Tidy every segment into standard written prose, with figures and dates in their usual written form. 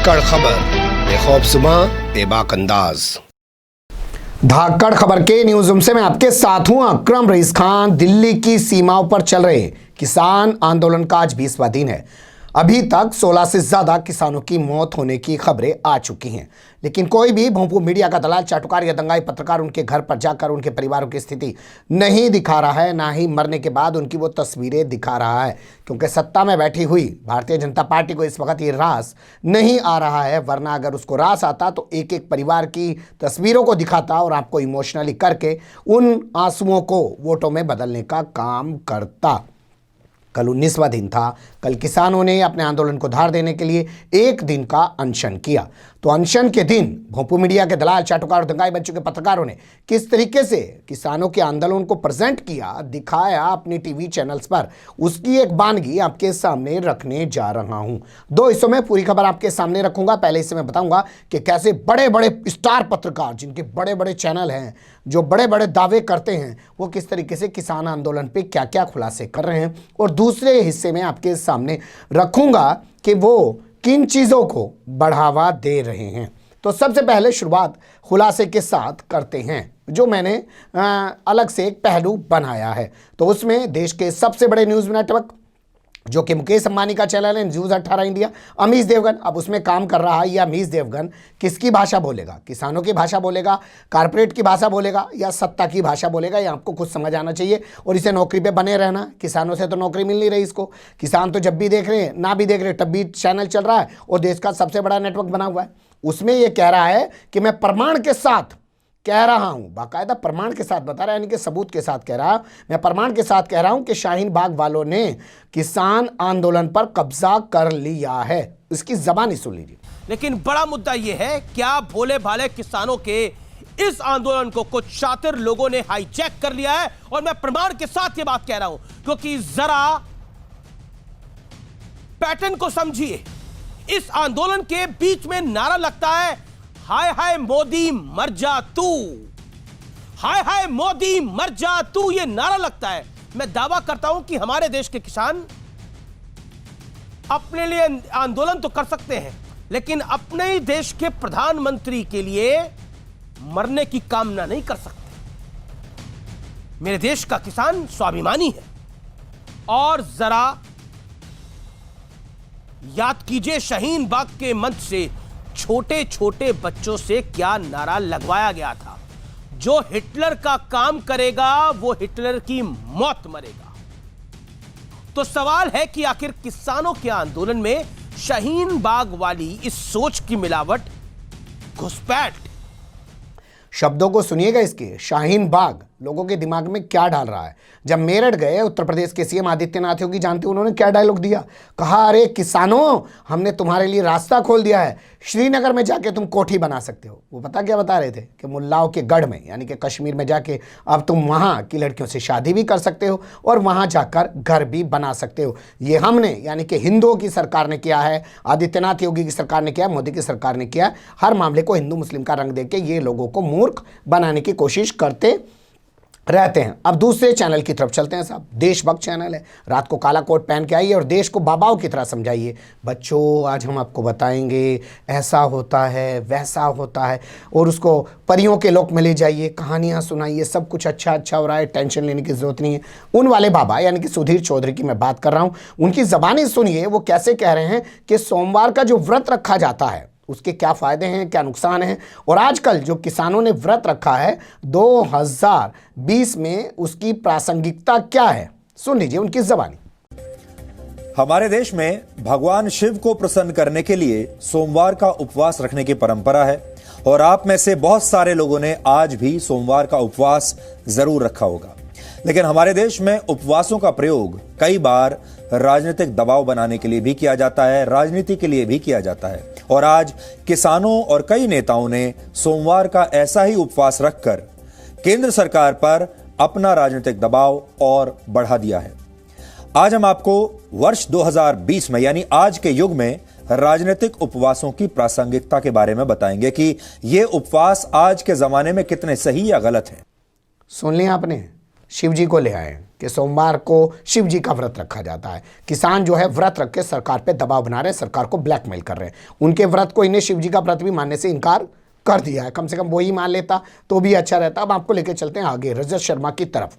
धाकड़ खबर, बेखौफजुबां, बेबाक अंदाज। धाकड़ खबर के न्यूज रूम से मैं आपके साथ हूं अकरम रईस खान। दिल्ली की सीमाओं पर चल रहे किसान आंदोलन का आज 20वां दिन है। अभी तक 16 से ज्यादा किसानों की मौत होने की खबरें आ चुकी हैं, लेकिन कोई भी भोंपू मीडिया का दलाल, चाटुकार या दंगाई पत्रकार उनके घर पर जाकर उनके परिवारों की स्थिति नहीं दिखा रहा है, ना ही मरने के बाद उनकी वो तस्वीरें दिखा रहा है, क्योंकि सत्ता में बैठी हुई भारतीय जनता पार्टी को इस वक्त ये रास नहीं आ रहा है। वरना अगर उसको रास आता तो एक एक परिवार की तस्वीरों को दिखाता और आपको इमोशनली करके उन आंसुओं को वोटों में बदलने का काम करता। कल 19वां दिन था। कल किसानों ने अपने आंदोलन को धार देने के लिए एक दिन का अनशन किया। तो अनशन के दिन भोंपू मीडिया के दलाल, चाटुकार और दंगाई बन चुके पत्रकारों ने किस तरीके से किसानों के आंदोलन को प्रेजेंट किया, दिखाया अपनी टीवी चैनल्स पर, उसकी एक बानगी आपके सामने रखने जा रहा हूं। 2 हिस्सों में पूरी खबर आपके सामने रखूंगा। पहले हिस्से में बताऊंगा कि कैसे बड़े बड़े स्टार पत्रकार, जिनके बड़े बड़े चैनल हैं, जो बड़े बड़े दावे करते हैं, वो किस तरीके से किसान आंदोलन पे क्या क्या खुलासे कर रहे हैं, और दूसरे हिस्से में आपके सामने रखूंगा कि वो किन चीज़ों को बढ़ावा दे रहे हैं। तो सबसे पहले शुरुआत खुलासे के साथ करते हैं, जो मैंने अलग से एक पहलू बनाया है। तो उसमें देश के सबसे बड़े न्यूज़ नेटवर्क, जो कि मुकेश अंबानी का चैनल है, न्यूज़ 18 इंडिया, अमीश देवगन अब उसमें काम कर रहा है। ये अमीश देवगन किसकी भाषा बोलेगा? किसानों की भाषा बोलेगा, कारपोरेट की भाषा बोलेगा, या सत्ता की भाषा बोलेगा? ये आपको कुछ समझ आना चाहिए। और इसे नौकरी पे बने रहना। किसानों से तो नौकरी मिल नहीं रही इसको। किसान तो जब भी देख रहे हैं, ना भी देख रहे, तब भी चैनल चल रहा है और देश का सबसे बड़ा नेटवर्क बना हुआ है। उसमें ये कह रहा है कि मैं प्रमाण के साथ कह रहा हूं, बाकायदा प्रमाण के साथ बता रहा है, यानी कि सबूत के साथ कह रहा, मैं प्रमाण के साथ कह रहा हूं कि शाहीन बाग वालों ने किसान आंदोलन पर कब्जा कर लिया है। इसकी जबानी सुन लीजिए। लेकिन बड़ा मुद्दा यह है, क्या भोले भाले किसानों के इस आंदोलन को कुछ शातिर लोगों ने हाईजैक कर लिया है? और मैं प्रमाण के साथ यह बात कह रहा हूं, क्योंकि जरा पैटर्न को समझिए। इस आंदोलन के बीच में नारा लगता है, हाय हाय मोदी मर जा तू, हाय हाय मोदी मर जा तू, यह नारा लगता है। मैं दावा करता हूं कि हमारे देश के किसान अपने लिए आंदोलन तो कर सकते हैं, लेकिन अपने ही देश के प्रधानमंत्री के लिए मरने की कामना नहीं कर सकते। मेरे देश का किसान स्वाभिमानी है। और जरा याद कीजिए शाहीन बाग के मंच से छोटे छोटे बच्चों से क्या नारा लगवाया गया था, जो हिटलर का काम करेगा वो हिटलर की मौत मरेगा। तो सवाल है कि आखिर किसानों के आंदोलन में शाहीन बाग वाली इस सोच की मिलावट, घुसपैठ। शब्दों को सुनिएगा इसके। शाहीन बाग लोगों के दिमाग में क्या डाल रहा है? जब मेरठ गए उत्तर प्रदेश के सीएम आदित्यनाथ योगी, जानते उन्होंने क्या डायलॉग दिया? कहा, अरे किसानों, हमने तुम्हारे लिए रास्ता खोल दिया है, श्रीनगर में जाके तुम कोठी बना सकते हो। वो पता क्या बता रहे थे? कि मुल्लाओं के गढ़ में, यानी कि कश्मीर में जाके अब तुम वहाँ की लड़कियों से शादी भी कर सकते हो और वहाँ जाकर घर भी बना सकते हो। ये हमने, यानी कि हिंदुओं की सरकार ने किया है, आदित्यनाथ योगी की सरकार ने किया, मोदी की सरकार ने किया। हर मामले को हिंदू मुस्लिम का रंग देके ये लोगों को मूर्ख बनाने की कोशिश करते रहते हैं। अब दूसरे चैनल की तरफ चलते हैं साहब। देशभक्त चैनल है। रात को काला कोट पहन के आइए और देश को बाबाओं की तरह समझाइए। बच्चों, आज हम आपको बताएंगे ऐसा होता है, वैसा होता है, और उसको परियों के लोक में ले जाइए, कहानियां सुनाइए, सब कुछ अच्छा अच्छा हो रहा है, टेंशन लेने की जरूरत नहीं है। उन वाले बाबा, यानी कि सुधीर चौधरी की मैं बात कर रहा हूँ। उनकी जबानी सुनिए, वो कैसे कह रहे हैं कि सोमवार का जो व्रत रखा जाता है उसके क्या फायदे हैं, क्या नुकसान हैं, और आजकल जो किसानों ने व्रत रखा है 2020 में, उसकी प्रासंगिकता क्या है। सुन लीजिए उनकी जबानी। हमारे देश में भगवान शिव को प्रसन्न करने के लिए सोमवार का उपवास रखने की परंपरा है, और आप में से बहुत सारे लोगों ने आज भी सोमवार का उपवास जरूर रखा होगा। लेकिन हमारे देश में उपवासों का प्रयोग कई बार राजनीतिक दबाव बनाने के लिए भी किया जाता है, राजनीति के लिए भी किया जाता है। और आज किसानों और कई नेताओं ने सोमवार का ऐसा ही उपवास रखकर केंद्र सरकार पर अपना राजनीतिक दबाव और बढ़ा दिया है। आज हम आपको वर्ष 2020 में, यानी आज के युग में, राजनीतिक उपवासों की प्रासंगिकता के बारे में बताएंगे कि ये उपवास आज के जमाने में कितने सही या गलत हैं। सुन लिया आपने? शिव जी को ले आए कि सोमवार को शिव जी का व्रत रखा जाता है। किसान जो है व्रत रख के सरकार पे दबाव बना रहे हैं, सरकार को ब्लैकमेल कर रहे हैं। उनके व्रत को इन्हें शिव जी का व्रत भी मानने से इनकार कर दिया है। कम से कम वो ही मान लेता तो भी अच्छा रहता। अब आपको लेके चलते हैं आगे रजत शर्मा की तरफ।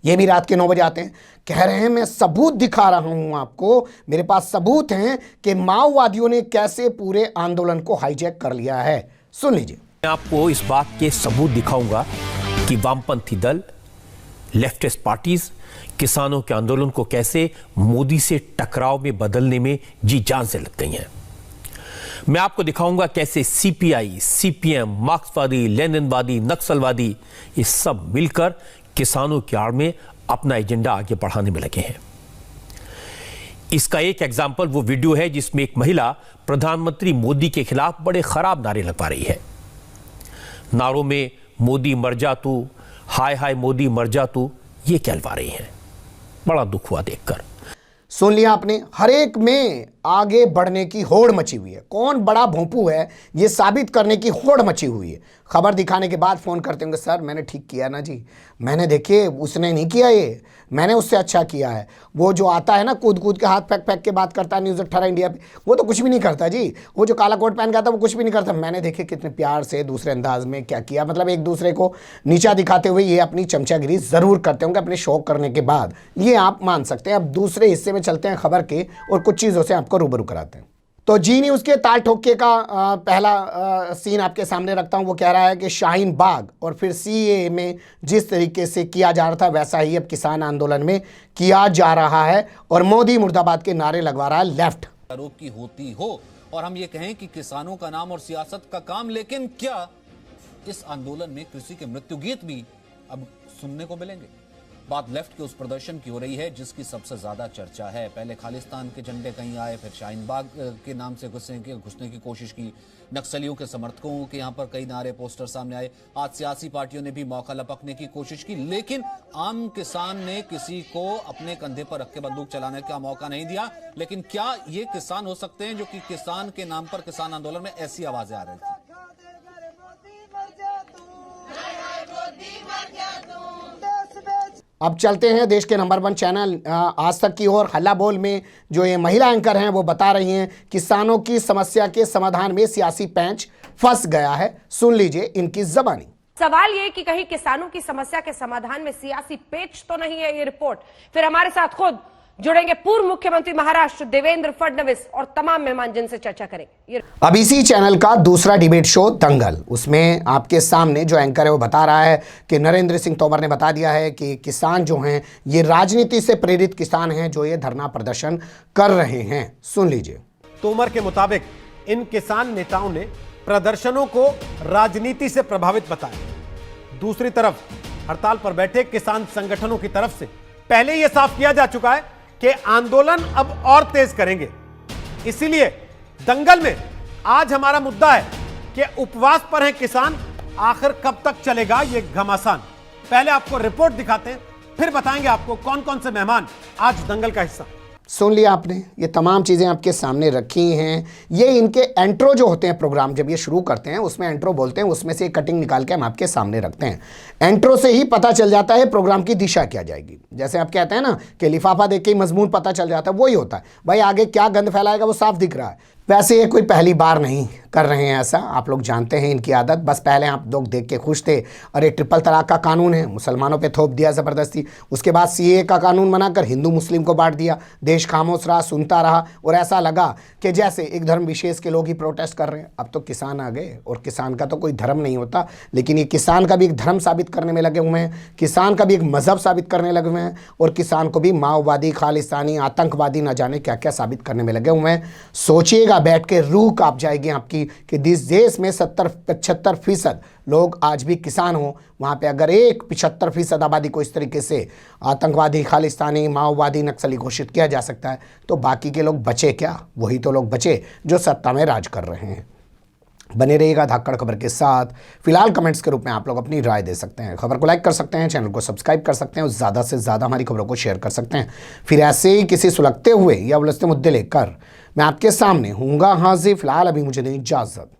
ये भी रात के 9 बजे आते हैं, कह रहे हैं मैं सबूत दिखा रहा हूं आपको, मेरे पास सबूत हैं कि माओवादियों ने कैसे पूरे आंदोलन को हाईजैक कर लिया है। सुन लीजिए। मैं आपको इस बात के सबूत दिखाऊंगा कि वामपंथी दल, लेफ्टिस्ट पार्टीज किसानों के आंदोलन को कैसे मोदी से टकराव में बदलने में जी जान से लग गई हैं। मैं आपको दिखाऊंगा कैसे सीपीआई, सीपीएम, मार्क्सवादी, लेनिनवादी, नक्सलवादी ये सब मिलकर किसानों की आड़ में अपना एजेंडा आगे बढ़ाने में लगे हैं। इसका एक एग्जाम्पल वो वीडियो है जिसमें एक महिला प्रधानमंत्री मोदी के खिलाफ बड़े खराब नारे लगवा रही है। नारों में मोदी मर जा तू, हाय हाय मोदी मर जा तू, ये कहलवा रही हैं। बड़ा दुख हुआ देखकर। सुन लिया आपने, हर एक में आगे बढ़ने की होड़ मची हुई है। कौन बड़ा भोंपू है ये साबित करने की होड़ मची हुई है। खबर दिखाने के बाद फोन करते होंगे, सर मैंने ठीक किया ना जी, मैंने देखिए उसने नहीं किया, ये मैंने उससे अच्छा किया है। वो जो आता है ना कूद कूद के हाथ फेंक फेंक के बात करता है न्यूज़ 18 इंडिया पे, वो तो कुछ भी नहीं करता जी। वो जो काला कोट पहन के आता है वो कुछ भी नहीं करता। मैंने देखे कितने प्यार से दूसरे अंदाज में क्या किया, मतलब एक दूसरे को नीचा दिखाते हुए ये अपनी चमचागिरी जरूर करते होंगे अपने शौक करने के बाद, ये आप मान सकते हैं। अब दूसरे हिस्से में चलते हैं खबर के और कुछ चीज़ों से आपको रूबरू कराते हैं। तो जी न्यूज़ के ताल ठोके का पहला सीन आपके सामने रखता हूं। वो कह रहा है कि शाहीन बाग और फिर सीएए में जिस तरीके से किया जा रहा था वैसा ही अब किसान आंदोलन में किया जा रहा है और मोदी मुर्दाबाद के नारे लगवा रहा है लेफ्ट। आरोप की होती हो और हम ये कहें कि किसानों का नाम और सियासत का काम, लेकिन क्या इस आंदोलन में किसी के मृत्यु गीत भी अब सुनने को मिलेंगे? बात लेफ्ट के उस प्रदर्शन की हो रही है जिसकी सबसे ज्यादा चर्चा है। पहले खालिस्तान के झंडे कहीं आए, फिर शाहीन बाग के नाम से घुसने की कोशिश की, नक्सलियों के समर्थकों के यहाँ पर कई नारे पोस्टर सामने आए। आज सियासी पार्टियों ने भी मौका लपकने की कोशिश की, लेकिन आम किसान ने किसी को अपने कंधे पर रख के बंदूक चलाने का मौका नहीं दिया। लेकिन क्या ये किसान हो सकते हैं जो कि किसान के नाम पर किसान आंदोलन में ऐसी आवाजें आ रही थी? अब चलते हैं देश के नंबर 1 चैनल आज तक की ओर। हल्ला बोल में जो ये महिला एंकर हैं वो बता रही हैं किसानों की समस्या के समाधान में सियासी पैंच फंस गया है। सुन लीजिए इनकी जबानी। सवाल ये कि कहीं किसानों की समस्या के समाधान में सियासी पेच तो नहीं है ये रिपोर्ट। फिर हमारे साथ खुद जुड़ेंगे पूर्व मुख्यमंत्री महाराष्ट्र देवेंद्र फडणवीस और तमाम मेहमान जिनसे चर्चा करेंगे। अब इसी चैनल का दूसरा डिबेट शो दंगल, उसमें आपके सामने जो एंकर है वो बता रहा है कि नरेंद्र सिंह तोमर ने बता दिया है कि किसान जो हैं ये राजनीति से प्रेरित किसान हैं जो ये धरना प्रदर्शन कर रहे हैं। सुन लीजिए। तोमर के मुताबिक इन किसान नेताओं ने प्रदर्शनों को राजनीति से प्रभावित बताया। दूसरी तरफ हड़ताल पर बैठे किसान संगठनों की तरफ से पहले यह साफ किया जा चुका है कि आंदोलन अब और तेज करेंगे। इसीलिए दंगल में आज हमारा मुद्दा है कि उपवास पर हैं किसान, आखिर कब तक चलेगा ये घमासान। पहले आपको रिपोर्ट दिखाते हैं, फिर बताएंगे आपको कौन कौन से मेहमान आज दंगल का हिस्सा। सुन लिया आपने, ये तमाम चीज़ें आपके सामने रखी हैं। ये इनके एंट्रो जो होते हैं प्रोग्राम जब ये शुरू करते हैं उसमें एंट्रो बोलते हैं, उसमें से एक कटिंग निकाल के हम आपके सामने रखते हैं। एंट्रो से ही पता चल जाता है प्रोग्राम की दिशा क्या जाएगी। जैसे आप कहते हैं ना कि लिफाफा देख के ही मजमून पता चल जाता है, वही होता है भाई। आगे क्या गंद फैलाएगा वो साफ दिख रहा है। वैसे ये कोई पहली बार नहीं कर रहे हैं ऐसा, आप लोग जानते हैं इनकी आदत। बस पहले आप लोग देख के खुश थे, अरे ट्रिपल तलाक का कानून है, मुसलमानों पे थोप दिया ज़बरदस्ती। उसके बाद सीए का कानून बनाकर हिंदू मुस्लिम को बांट दिया। देश खामोश रहा, सुनता रहा और ऐसा लगा कि जैसे एक धर्म विशेष के लोग ही प्रोटेस्ट कर रहे हैं। अब तो किसान आ गए और किसान का तो कोई धर्म नहीं होता, लेकिन ये किसान का भी एक धर्म साबित करने में लगे हुए हैं, किसान का भी एक मजहब साबित करने लगे हुए हैं और किसान को भी माओवादी, खालिस्तानी, आतंकवादी न जाने क्या क्या साबित करने में लगे हुए हैं। सोचिएगा बैठ के, रूह कांप जाएगी आपकी कि जिस देश में 70-75% लोग आज भी किसान हो, वहाँ पे अगर 75% आबादी को इस तरीके से आतंकवादी, खालिस्तानी, माओवादी, नक्सली घोषित किया जा सकता है तो बाकी के लोग बचे क्या? वही तो लोग बचे जो सत्ता में राज कर रहे हैं। बने रहिएगा धाकड़ खबर के साथ। फिलहाल कमेंट्स के रूप में आप लोग अपनी राय दे सकते हैं, खबर को लाइक कर सकते हैं, चैनल को सब्सक्राइब कर सकते हैं और ज़्यादा से ज़्यादा हमारी खबरों को शेयर कर सकते हैं। फिर ऐसे ही किसी सुलगते हुए या उलझते मुद्दे लेकर मैं आपके सामने हूँगा हाजिर। फिलहाल अभी मुझे दें इजाज़त।